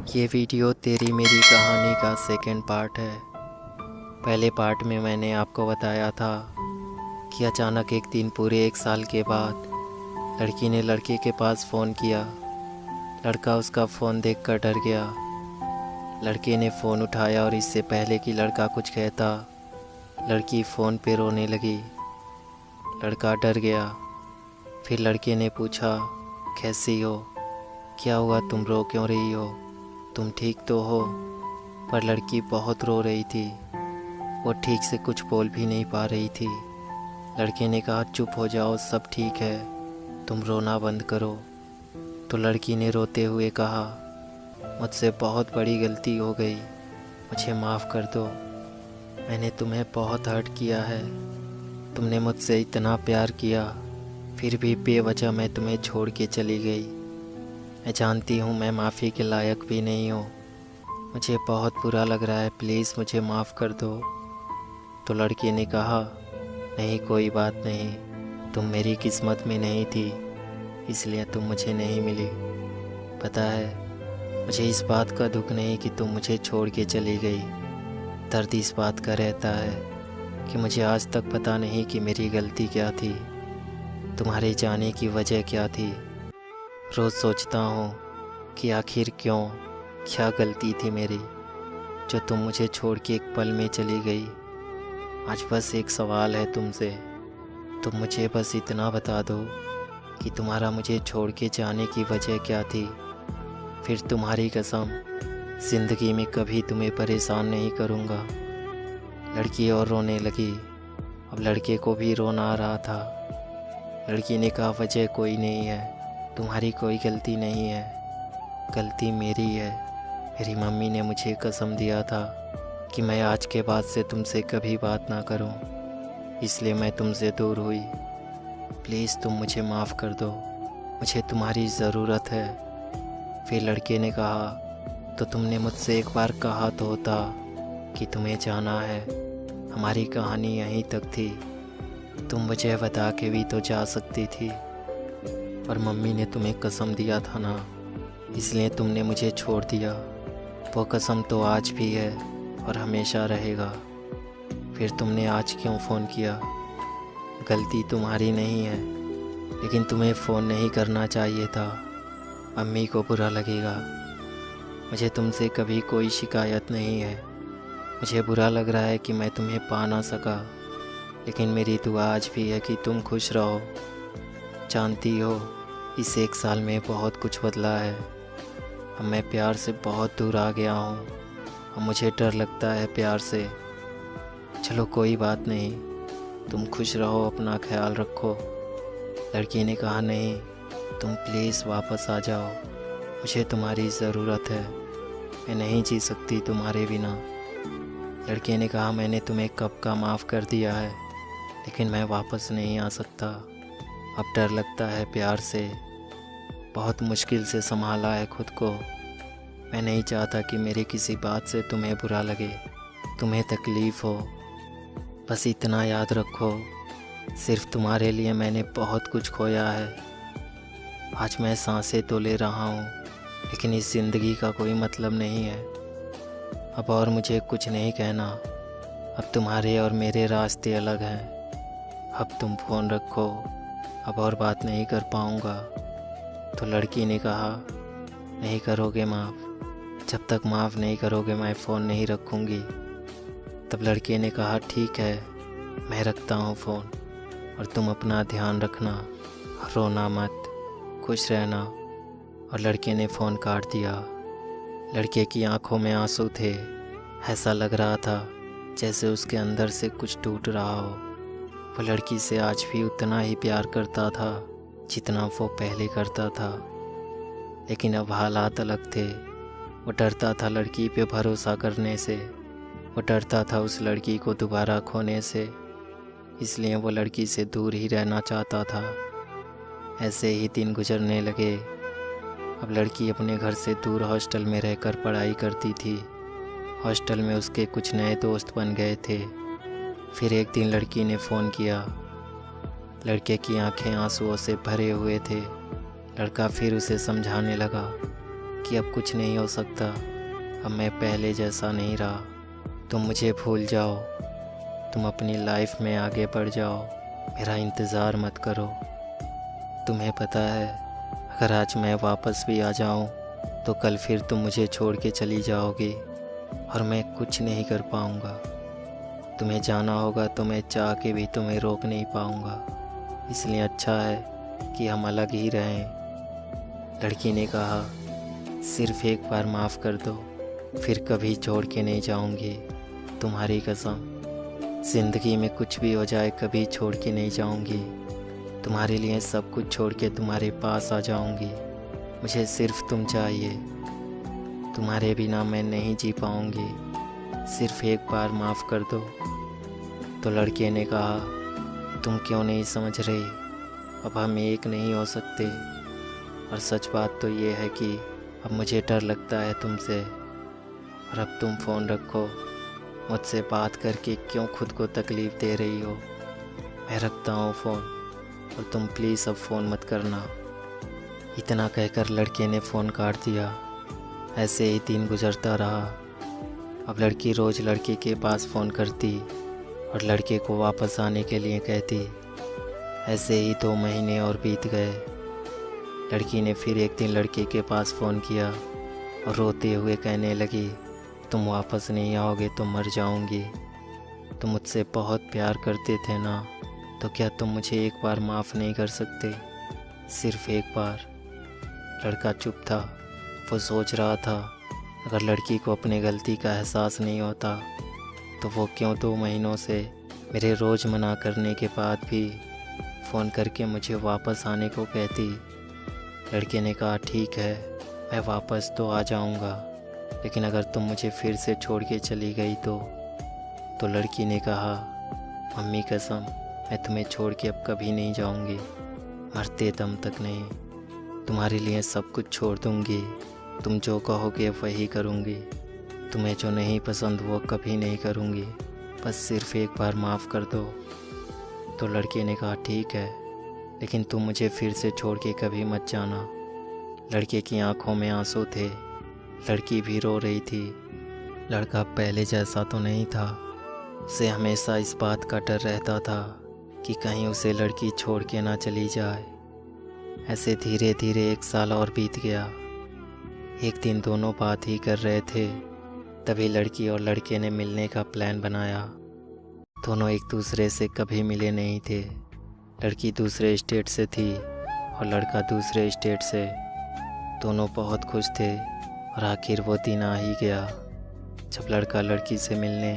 ये वीडियो तेरी मेरी कहानी का सेकंड पार्ट है। पहले पार्ट में मैंने आपको बताया था कि अचानक एक दिन पूरे 1 साल के बाद लड़की ने लड़के के पास फ़ोन किया। लड़का उसका फ़ोन देखकर डर गया। लड़के ने फ़ोन उठाया और इससे पहले कि लड़का कुछ कहता, लड़की फ़ोन पे रोने लगी। लड़का डर गया। फिर लड़के ने पूछा, कैसी हो, क्या हुआ, तुम रो क्यों रही हो, तुम ठीक तो हो? पर लड़की बहुत रो रही थी। वो ठीक से कुछ बोल भी नहीं पा रही थी। लड़के ने कहा, चुप हो जाओ, सब ठीक है, तुम रोना बंद करो। तो लड़की ने रोते हुए कहा, मुझसे बहुत बड़ी गलती हो गई, मुझे माफ़ कर दो। मैंने तुम्हें बहुत हर्ट किया है। तुमने मुझसे इतना प्यार किया, फिर भी बेवजह मैं तुम्हें छोड़ के चली गई। मैं जानती हूँ मैं माफ़ी के लायक भी नहीं हूँ। मुझे बहुत बुरा लग रहा है, प्लीज़ मुझे माफ़ कर दो। तो लड़के ने कहा, नहीं कोई बात नहीं, तुम मेरी किस्मत में नहीं थी, इसलिए तुम मुझे नहीं मिली। पता है, मुझे इस बात का दुख नहीं कि तुम मुझे छोड़ के चली गई। दर्द इस बात का रहता है कि मुझे आज तक पता नहीं कि मेरी गलती क्या थी, तुम्हारे जाने की वजह क्या थी। रोज़ सोचता हूँ कि आखिर क्यों, क्या गलती थी मेरी जो तुम मुझे छोड़ के एक पल में चली गई। आज बस एक सवाल है तुमसे, तुम मुझे बस इतना बता दो कि तुम्हारा मुझे छोड़ के जाने की वजह क्या थी। फिर तुम्हारी कसम, ज़िंदगी में कभी तुम्हें परेशान नहीं करूँगा। लड़की और रोने लगी। अब लड़के को भी रोना आ रहा था। लड़की ने कहा, वजह कोई नहीं है, तुम्हारी कोई गलती नहीं है, गलती मेरी है। मेरी मम्मी ने मुझे कसम दिया था कि मैं आज के बाद से तुमसे कभी बात ना करूं, इसलिए मैं तुमसे दूर हुई। प्लीज़ तुम मुझे माफ़ कर दो, मुझे तुम्हारी ज़रूरत है। फिर लड़के ने कहा, तो तुमने मुझसे एक बार कहा तो होता कि तुम्हें जाना है, हमारी कहानी यहीं तक थी, तुम मुझे बता के भी तो जा सकती थी। पर मम्मी ने तुम्हें कसम दिया था ना, इसलिए तुमने मुझे छोड़ दिया। वो कसम तो आज भी है और हमेशा रहेगा। फिर तुमने आज क्यों फ़ोन किया? गलती तुम्हारी नहीं है, लेकिन तुम्हें फ़ोन नहीं करना चाहिए था, अम्मी को बुरा लगेगा। मुझे तुमसे कभी कोई शिकायत नहीं है। मुझे बुरा लग रहा है कि मैं तुम्हें पा ना सका, लेकिन मेरी दुआ आज भी है कि तुम खुश रहो। जानती हो, इस 1 साल में बहुत कुछ बदला है। अब मैं प्यार से बहुत दूर आ गया हूँ और मुझे डर लगता है प्यार से। चलो कोई बात नहीं, तुम खुश रहो, अपना ख्याल रखो। लड़की ने कहा, नहीं, तुम प्लीज़ वापस आ जाओ, मुझे तुम्हारी ज़रूरत है, मैं नहीं जी सकती तुम्हारे बिना। लड़के ने कहा, मैंने तुम्हें कब का माफ़ कर दिया है, लेकिन मैं वापस नहीं आ सकता। अब डर लगता है प्यार से, बहुत मुश्किल से संभाला है खुद को। मैं नहीं चाहता कि मेरी किसी बात से तुम्हें बुरा लगे, तुम्हें तकलीफ़ हो। बस इतना याद रखो, सिर्फ तुम्हारे लिए मैंने बहुत कुछ खोया है। आज मैं सांसें तो ले रहा हूँ, लेकिन इस ज़िंदगी का कोई मतलब नहीं है। अब और मुझे कुछ नहीं कहना, अब तुम्हारे और मेरे रास्ते अलग हैं। अब तुम फ़ोन रखो, अब और बात नहीं कर पाऊँगा। तो लड़की ने कहा, नहीं करोगे माफ़? जब तक माफ़ नहीं करोगे मैं फ़ोन नहीं रखूँगी। तब लड़के ने कहा, ठीक है, मैं रखता हूँ फ़ोन, और तुम अपना ध्यान रखना, रोना मत, खुश रहना। और लड़के ने फ़ोन काट दिया। लड़के की आंखों में आंसू थे। ऐसा लग रहा था जैसे उसके अंदर से कुछ टूट रहा हो। वो लड़की से आज भी उतना ही प्यार करता था जितना वो पहले करता था, लेकिन अब हालात अलग थे। वो डरता था लड़की पे भरोसा करने से, वो डरता था उस लड़की को दोबारा खोने से, इसलिए वो लड़की से दूर ही रहना चाहता था। ऐसे ही दिन गुजरने लगे। अब लड़की अपने घर से दूर हॉस्टल में रहकर पढ़ाई करती थी। हॉस्टल में उसके कुछ नए दोस्त बन गए थे। फिर एक दिन लड़की ने फ़ोन किया। लड़के की आंखें आंसुओं से भरे हुए थे। लड़का फिर उसे समझाने लगा, कि अब कुछ नहीं हो सकता, अब मैं पहले जैसा नहीं रहा। तुम मुझे भूल जाओ, तुम अपनी लाइफ में आगे बढ़ जाओ, मेरा इंतज़ार मत करो। तुम्हें पता है, अगर आज मैं वापस भी आ जाऊं तो कल फिर तुम मुझे छोड़ के चली जाओगी और मैं कुछ नहीं कर पाऊंगा। तुम्हें जाना होगा तो मैं चाह के भी तुम्हें रोक नहीं पाऊंगा, इसलिए अच्छा है कि हम अलग ही रहें। लड़की ने कहा, सिर्फ एक बार माफ़ कर दो, फिर कभी छोड़ के नहीं जाऊंगी, तुम्हारी कसम। ज़िंदगी में कुछ भी हो जाए कभी छोड़ के नहीं जाऊंगी, तुम्हारे लिए सब कुछ छोड़ के तुम्हारे पास आ जाऊंगी। मुझे सिर्फ तुम चाहिए, तुम्हारे बिना मैं नहीं जी पाऊंगी, सिर्फ एक बार माफ़ कर दो। तो लड़के ने कहा, तुम क्यों नहीं समझ रही, अब हम एक नहीं हो सकते। और सच बात तो ये है कि अब मुझे डर लगता है तुमसे। और अब तुम फ़ोन रखो, मुझसे बात करके क्यों खुद को तकलीफ़ दे रही हो। मैं रखता हूँ फ़ोन, और तुम प्लीज़ अब फ़ोन मत करना। इतना कहकर लड़के ने फ़ोन काट दिया। ऐसे ही दिन गुजरता रहा। अब लड़की रोज़ लड़के के पास फ़ोन करती और लड़के को वापस आने के लिए कहती। ऐसे ही 2 महीने और बीत गए। लड़की ने फिर एक दिन लड़के के पास फ़ोन किया और रोते हुए कहने लगी, तुम वापस नहीं आओगे तो मर जाऊंगी। तुम मुझसे बहुत प्यार करते थे ना, तो क्या तुम मुझे एक बार माफ़ नहीं कर सकते, सिर्फ एक बार। लड़का चुप था। वो सोच रहा था, अगर लड़की को अपने गलती का एहसास नहीं होता तो वो क्यों 2 महीनों से मेरे रोज़ मना करने के बाद भी फ़ोन करके मुझे वापस आने को कहती। लड़के ने कहा, ठीक है, मैं वापस तो आ जाऊंगा, लेकिन अगर तुम मुझे फिर से छोड़ के चली गई तो लड़की ने कहा, मम्मी कसम, मैं तुम्हें छोड़ के अब कभी नहीं जाऊंगी, मरते दम तक नहीं। तुम्हारे लिए सब कुछ छोड़ दूंगी, तुम जो कहोगे वही करूंगी, तुम्हें जो नहीं पसंद वो कभी नहीं करूंगी, बस सिर्फ एक बार माफ़ कर दो। तो लड़के ने कहा, ठीक है, लेकिन तुम मुझे फिर से छोड़ के कभी मत जाना। लड़के की आंखों में आंसू थे, लड़की भी रो रही थी। लड़का पहले जैसा तो नहीं था। उसे हमेशा इस बात का डर रहता था कि कहीं उसे लड़की छोड़ के ना चली जाए। ऐसे धीरे धीरे 1 साल और बीत गया। एक दिन दोनों बात ही कर रहे थे, तभी लड़की और लड़के ने मिलने का प्लान बनाया। दोनों एक दूसरे से कभी मिले नहीं थे। लड़की दूसरे स्टेट से थी और लड़का दूसरे स्टेट से। दोनों बहुत खुश थे और आखिर वो दिन आ ही गया जब लड़का लड़की से मिलने